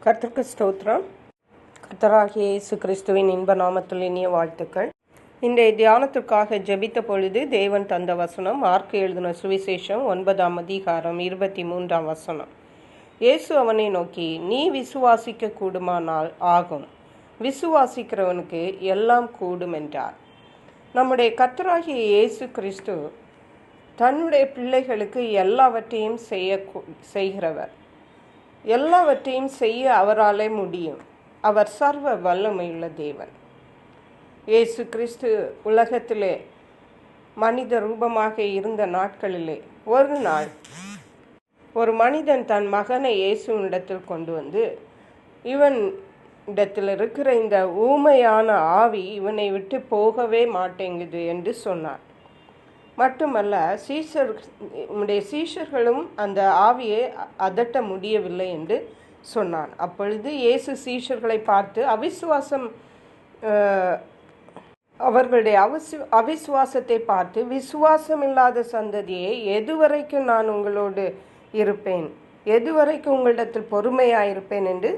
கர்த்தருக்கு ஸ்தோத்திரம். கர்த்தராகிய இயேசு கிறிஸ்துவின் இன்ப நாமத்தில் இனிய வாழ்த்துக்கள். இன்றைய தியானத்திற்காக ஜெபித்த பொழுது தேவன் தந்த வசனம் மார்க் எழுதின சுவிசேஷம் 9ஆம் அதிகாரம் 23ஆம் வசனம். இயேசு அவனை நோக்கி, நீ விசுவாசிக்க கூடுமானால் ஆகும், விசுவாசிக்கிறவனுக்கு எல்லாம் கூடும் என்றார். நம்முடைய கர்த்தராகிய இயேசு கிறிஸ்து தன்னுடைய பிள்ளைகளுக்கு எல்லாவற்றையும் செய்கிறவர். எல்லாவற்றையும் செய்ய அவராலே முடியும். அவர் சர்வ வல்லமையுள்ள தேவன். இயேசு கிறிஸ்து உலகத்திலே மனித ரூபமாக இருந்த நாட்களிலே ஒரு நாள் ஒரு மனிதன் தன் மகனை இயேசுவினிடத்தில் கொண்டு வந்து, இவன் இடத்தில் இருக்கிற இந்த ஊமையான ஆவி இவனை விட்டு போகவே மாட்டேங்குது என்று சொன்னார். மட்டுமல்ல, சீஷர்களும் அந்த ஆவியை அதட்ட முடியவில்லை என்று சொன்னான். அப்பொழுது இயேசு சீஷர்களை பார்த்து, அவர்களுடைய அவிசுவாசத்தை பார்த்து, விசுவாசம் இல்லாத சந்ததியே, எதுவரைக்கும் நான் உங்களோடு இருப்பேன், எதுவரைக்கும் உங்களிடத்தில் பொறுமையாயிருப்பேன் என்று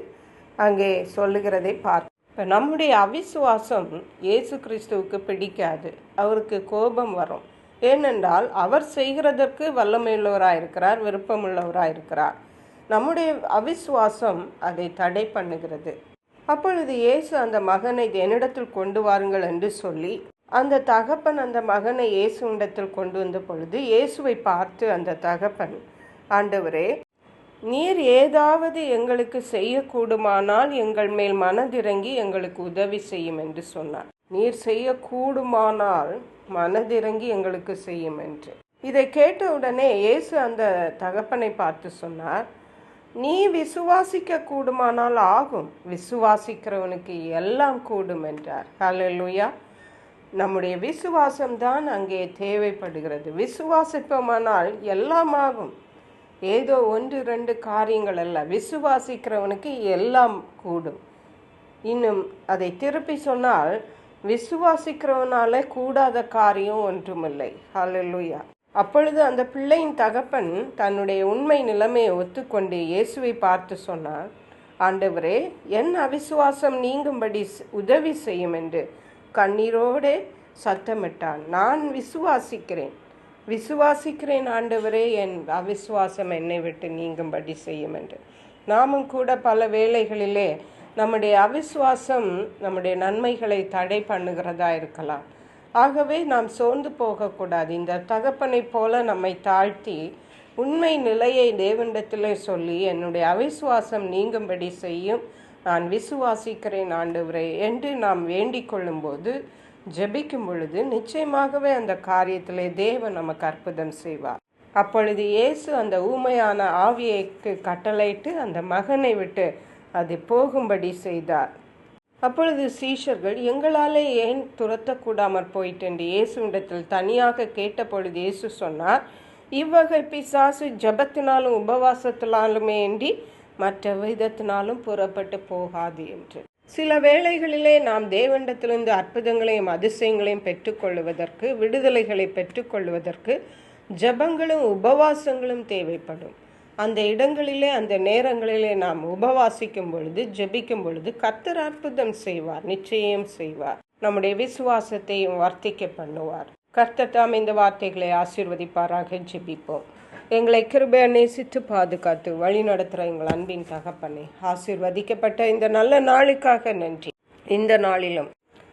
அங்கே சொல்லுகிறதை பார்த்து, நம்முடைய அவிசுவாசம் இயேசு கிறிஸ்துவுக்கு பிடிக்காது. அவருக்கு கோபம் வரும். ஏனென்றால் அவர் செய்கிறதற்கு வல்லமையுள்ளவராயிருக்கிறார், விருப்பமுள்ளவராயிருக்கிறார். நம்முடைய அவிசுவாசம் அதை தடை பண்ணுகிறது. அப்பொழுது இயேசு அந்த மகனை என்னிடத்தில் கொண்டு வாருங்கள் என்று சொல்லி, அந்த தகப்பன் அந்த மகனை இயேசுவிடத்தில் கொண்டு வந்த பொழுது இயேசுவை பார்த்து அந்த தகப்பன், ஆண்டவரே, நீர் ஏதாவது எங்களுக்கு செய்யக்கூடுமானால் எங்கள் மேல் மனதிறங்கி எங்களுக்கு உதவி செய்யும் என்று சொன்னார். நீர் செய்யக்கூடுமானால் மனதிறங்கி எங்களுக்கு செய்யும் என்று. இதை கேட்டவுடனே இயேசு அந்த தகப்பனை பார்த்து சொன்னார், நீ விசுவாசிக்க கூடுமானால் ஆகும், விசுவாசிக்கிறவனுக்கு எல்லாம் கூடும் என்றார். ஹல்லேலூயா. நம்முடைய விசுவாசம்தான் அங்கே தேவைப்படுகிறது. விசுவாசிப்போமானால் எல்லாம் ஆகும். ஏதோ 1-2 காரியங்கள் அல்ல, விசுவாசிக்கிறவனுக்கு எல்லாம் கூடும். இன்னும் அதை திருப்பி சொன்னால், விசுவாசிக்கிறவனால கூடாத காரியம் ஒன்றுமில்லை. ஹல்லேலூயா. அப்பொழுது அந்த பிள்ளையின் தகப்பன் தன்னுடைய உண்மை நிலைமையை ஒத்துக்கொண்டு இயேசுவை பார்த்து சொன்னார், ஆண்டவரே, என் அவிசுவாசம் நீங்கும்படி உதவி செய்யும் என்று கண்ணீரோடு சத்தமிட்டான். நான் விசுவாசிக்கிறேன் ஆண்டவரே, என் அவிசுவாசம் என்னை விட்டு நீங்கும்படி செய்யும் என்று. நாமும் கூட பல வேளைகளிலே நம்முடைய அவிசுவாசம் நம்முடைய நன்மைகளை தடை பண்ணுகிறதா இருக்கலாம். ஆகவே நாம் சோர்ந்து போகக்கூடாது. இந்த தகப்பனை போல நம்மை தாழ்த்தி உண்மை நிலையை தேவனிடத்திலே சொல்லி, என்னுடைய அவிசுவாசம் நீங்கும்படி செய்யும், நான் விசுவாசிக்கிறேன் ஆண்டவரே என்று நாம் வேண்டிக் கொள்ளும்போது, ஜெபிக்கும் பொழுது நிச்சயமாகவே அந்த காரியத்திலே தேவன் நமக்கு அற்புதம் செய்வார். அப்பொழுது இயேசு அந்த ஊமையான ஆவியைக்கு கட்டளையிட்டு அந்த மகனை விட்டு அது போகும்படி செய்தார். அப்பொழுது சீஷர்கள், எங்களாலே ஏன் துரத்தக்கூடாமற் போயிட்டு என்று இயேசுவிடத்தில் தனியாக கேட்டபொழுது இயேசு சொன்னார், இவ்வகை பிசாசு ஜபத்தினாலும் உபவாசத்தினாலுமே இன்றி மற்ற விதத்தினாலும் புறப்பட்டு போகாது என்று. சில வேளைகளிலே நாம் தேவனிடத்திலிருந்து அற்புதங்களையும் அதிசயங்களையும் பெற்றுக்கொள்வதற்கு, விடுதலைகளை பெற்றுக்கொள்வதற்கு ஜபங்களும் உபவாசங்களும் தேவைப்படும். அந்த இடங்களிலே, அந்த நேரங்களிலே நாம் உபவாசிக்கும் பொழுது, ஜெபிக்கும் பொழுது கர்த்தர் அற்புதம் செய்வார், நிச்சயம் செய்வார். நம்முடைய விசுவாசத்தையும் வர்த்திக்க பண்ணுவார். கர்த்தர் தாம் இந்த வார்த்தைகளை ஆசீர்வதிப்பாராக. ஜெபிப்போம். எங்களை கிருபையா நேசித்து பாதுகாத்து வழி நடத்துகிற எங்கள் அன்பின் தகப்பனே, ஆசீர்வதிக்கப்பட்ட இந்த நல்ல நாளுக்காக நன்றி. இந்த நாளிலும்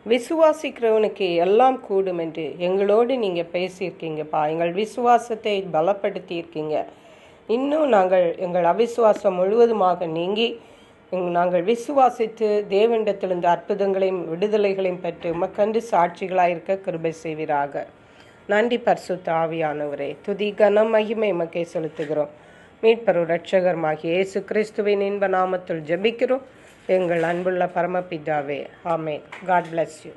விசுவாசிக்கிறவனுக்கு எல்லாம் கூடும் என்று எங்களோடு நீங்கள் பேசியிருக்கீங்கப்பா. எங்கள் விசுவாசத்தை பலப்படுத்தி இருக்கீங்க. இன்னும் எங்கள் அவிசுவாசம் முழுவதுமாக நீங்கி நாங்கள் விசுவாசித்து தேவனிடத்திலிருந்து அற்புதங்களையும் விடுதலைகளையும் பெற்று உமக்கன்று சாட்சிகளாயிருக்க கிருபை செய்வீராக. நன்றி பரிசுத்த ஆவியானவரே. துதி கனம் மகிமை உமக்கே செலுத்துகிறோம். மீட்பரும் இரட்சகருமாகிய இயேசு கிறிஸ்துவின் இன்ப நாமத்தில் ஜெபிக்கிறோம் எங்கள் அன்புள்ள பரமபிதாவே. ஆமென். God bless you.